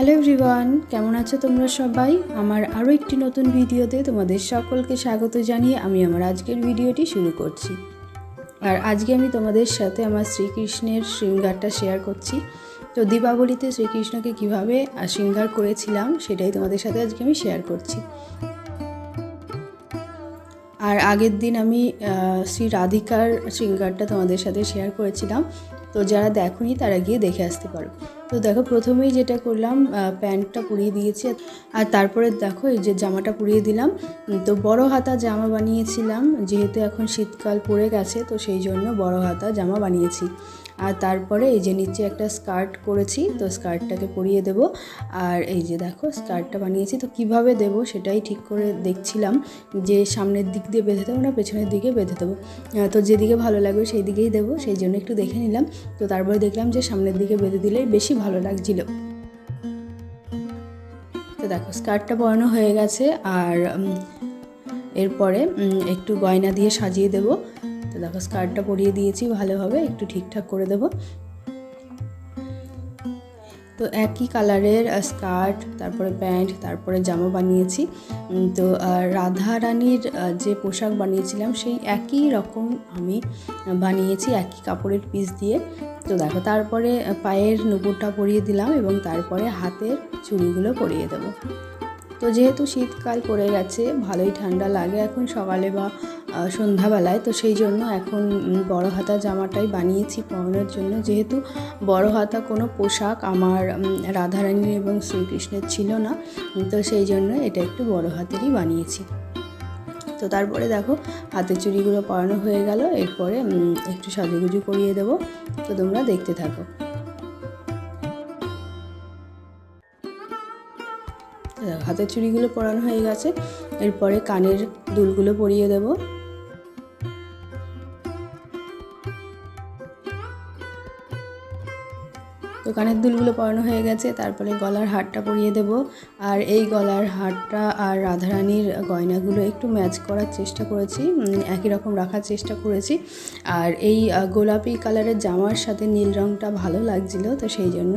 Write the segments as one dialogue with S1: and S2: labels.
S1: Hello everyone, কেমন আছো তোমরা সবাই? আমার আরও একটি নতুন ভিডিওতে তোমাদের সকলকে স্বাগত জানিয়ে আমি আমার আজকের ভিডিওটি শুরু করছি। আর আজকে আমি তোমাদের সাথে আমার শ্রীকৃষ্ণের শৃঙ্গারটা শেয়ার করছি। তো দীপাবলিতে শ্রীকৃষ্ণকে কীভাবে শৃঙ্গার করেছিলাম সেটাই তোমাদের সাথে আজকে আমি শেয়ার করছি। আর আগের দিন আমি শ্রী রাধিকার শৃঙ্গারটা তোমাদের সাথে শেয়ার করেছিলাম, তো যারা দেখোনি তারা গিয়ে দেখে আসতে পারো। তো দেখো, প্রথমেই যেটা করলাম, প্যান্টটা পরিয়ে দিয়েছি আর তারপরে দেখো এই যে জামাটা পরিয়ে দিলাম। তো বড় হাতা জামা বানিয়েছিলাম, যেহেতু এখন শীতকাল পড়ে গেছে তো সেই জন্য বড় হাতা জামা বানিয়েছি। আর তারপরে এই যে নিচে একটা স্কার্ট করেছি, তো স্কার্টটাকে পরিয়ে দেব। আর এই যে দেখো স্কার্টটা বানিয়েছি, তো কিভাবে দেব সেটাই ঠিক করে দেখছিলাম, যে সামনের দিক দিয়ে বেঁধে দেবো না পেছনের দিকে বেঁধে দেবো। তো যেদিকে ভালো লাগবে সেই দিকেই দেবো, সেই জন্য একটু দেখে নিলাম। তো তারপরে দেখলাম যে সামনের দিকে বেঁধে দিলেই বেশি ভালো লাগছিল। তো দেখো স্কার্টটা পরানো হয়ে গেছে, আর এরপরে একটু গয়না দিয়ে সাজিয়ে দেব। তো দেখো স্কার্টটা পরিয়ে দিয়েছি, ভালোভাবে একটু ঠিকঠাক করে দেব। তো একই কালারের স্কার্ট, তারপরে প্যান্ট, তারপরে জামা বানিয়েছি। তো রাধা রানীর যে পোশাক বানিয়েছিলাম সেই একই রকম আমি বানিয়েছি, একই কাপড়ের পিস দিয়ে। তো দেখো তারপরে পায়ের নুপুরটা পরিয়ে দিলাম এবং তারপরে হাতের চুড়িগুলো পরিয়ে দেবো। তো যেহেতু শীতকাল পড়ে গেছে, ভালোই ঠান্ডা লাগে এখন সকালে বা সন্ধ্যাবেলায়, তো সেই জন্য এখন বড় হাতা জামাটাই বানিয়েছি পরানোর জন্য। যেহেতু বড় হাতা কোনো পোশাক আমার রাধারানী এবং শ্রীকৃষ্ণের ছিল না, তো সেই জন্য এটা একটু বড় হাতেরই বানিয়েছি। তো তারপরে দেখো হাতের চুড়িগুলো পরানো হয়ে গেল, এরপরে একটু সাজুগুজু করিয়ে দেবো। তো তোমরা দেখতে থাকো। হাতের চুড়িগুলো পরানো হয়ে গেছে, এরপরে কানের দুলগুলো পরিয়ে দেব। তো কানের দুলগুলো পরানো হয়ে গেছে, তারপরে গলার হারটা পরিয়ে দেব। আর এই গলার হারটা আর রাধারানীর গয়নাগুলো একটু ম্যাচ করার চেষ্টা করেছি, একই রকম রাখার চেষ্টা করেছি। আর এই গোলাপি কালারের জামার সাথে নীল রঙটা ভালো লাগছিল, তো সেই জন্য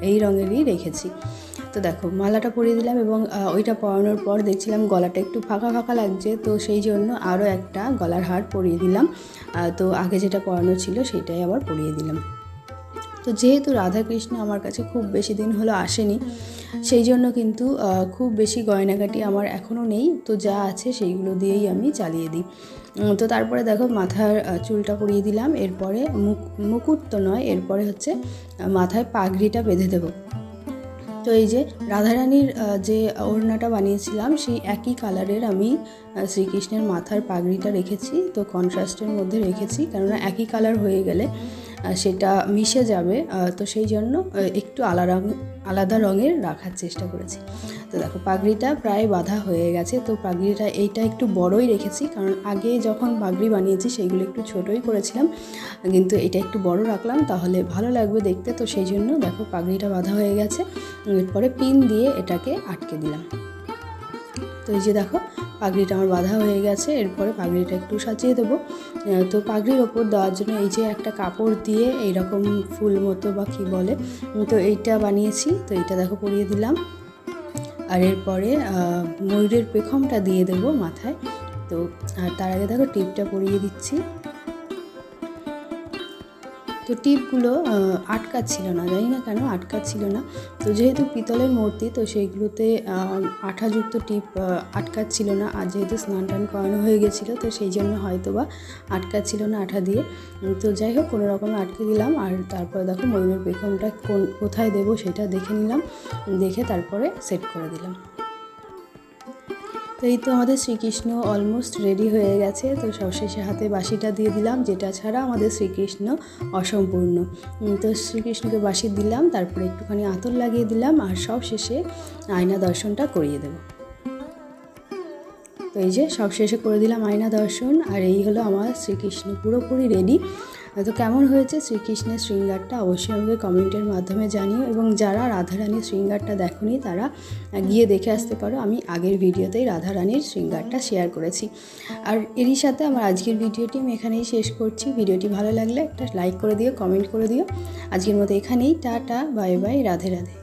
S1: এই রঙেরই রেখেছি। তো দেখো মালাটা পরিয়ে দিলাম এবং ওইটা পরানোর পর দেখছিলাম গলাটা একটু ফাঁকা ফাঁকা লাগছে, তো সেই জন্য আরও একটা গলার হার পরিয়ে দিলাম। তো আগে যেটা পরানো ছিল সেটাই আবার পরিয়ে দিলাম। তো যেহেতু রাধাকৃষ্ণ আমার কাছে খুব বেশি দিন হলো আসেনি, সেই জন্য কিন্তু খুব বেশি গয়নাগাটি আমার এখনও নেই, তো যা আছে সেইগুলো দিয়েই আমি চালিয়ে দিই। তো তারপরে দেখো মাথার চুলটা পরিয়ে দিলাম, এরপরে মুকুট তো নয়, এরপরে হচ্ছে মাথায় পাগড়িটা বেঁধে দেবো। তো এই যে রাধারানীর যে ওড়নাটা বানিয়েছিলাম সেই একই কালারের আমি শ্রীকৃষ্ণের মাথার পাগড়িটা রেখেছি। তো কন্ট্রাস্টের মধ্যে রেখেছি, কেননা একই কালার হয়ে গেলে সেটা মিশে যাবে, তো সেই জন্য একটু আলাদা রঙের রাখার চেষ্টা করেছি। তো দেখো পাগড়িটা প্রায় বাঁধা হয়ে গেছে। তো পাগড়িটা এইটা একটু বড়ই রেখেছি, কারণ আগে যখন পাগড়ি বানিয়েছি সেইগুলো একটু ছোটোই করেছিলাম, কিন্তু এটা একটু বড় রাখলাম তাহলে ভালো লাগবে দেখতে। তো সেই জন্য দেখো পাগড়িটা বাঁধা হয়ে গেছে, এরপরে পিন দিয়ে এটাকে আটকে দিলাম। তো এই যে দেখো পাগড়িটা আমার বাঁধা হয়ে গেছে, এরপরে পাগড়িটা একটু সাজিয়ে দেবো। তো পাগড়ির ওপর দেওয়ার জন্য এই যে একটা কাপড় দিয়ে এইরকম ফুল মতো বা কী বলে, তো এইটা বানিয়েছি। তো এইটা দেখো পরিয়ে দিলাম। আর এরপরে ময়ূরের পেখমটা দিয়ে দেবো মাথায়। তো আর তার আগে দেখো টিপটা পরিয়ে দিচ্ছি। তো টিপগুলো আটকাচ্ছিল না, জানি না কেন আটকাচ্ছিল না। তো যেহেতু পিতলের মূর্তি, তো সেইগুলোতে আঠাযুক্ত টিপ আটকাচ্ছিল না। আর যেহেতু স্নান টান করানো হয়ে গেছিলো, তো সেই জন্য হয়তো বা আটকাচ্ছিল না আঠা দিয়ে। তো যাই হোক কোনো রকমে আটকে দিলাম। আর তারপরে দেখো ময়ূরের পেখমটা কোথায় দেবো সেটা দেখে নিলাম, দেখে তারপরে সেট করে দিলাম। তো এই তো আমাদের শ্রীকৃষ্ণ অলমোস্ট রেডি হয়ে গেছে। তো সবশেষে হাতে বাঁশিটা দিয়ে দিলাম, যেটা ছাড়া আমাদের শ্রীকৃষ্ণ অসম্পূর্ণ। তো শ্রীকৃষ্ণকে বাঁশি দিলাম, তারপরে একটুখানি আতর লাগিয়ে দিলাম, আর সব শেষে আয়না দর্শনটা করিয়ে দেব। তো এই যে সব শেষে করে দিলাম আয়না দর্শন, আর এই হলো আমার শ্রীকৃষ্ণ পুরোপুরি রেডি। তো কেমন হয়েছে শ্রীকৃষ্ণের শৃঙ্গারটা অবশ্যই আমাকে কমেন্টের মাধ্যমে জানিও, এবং যারা রাধারানীর শৃঙ্গারটা দেখোনি তারা গিয়ে দেখে আসতে পারো। আমি আগের ভিডিওতেই রাধারানীর শৃঙ্গারটা শেয়ার করেছি। আর এরই সাথে আমার আজকের ভিডিওটি আমি এখানেই শেষ করছি। ভিডিওটি ভালো লাগলে একটা লাইক করে দিও, কমেন্ট করে দিও। আজকের মতো এখানেই, tata, bye bye, Radhe Radhe.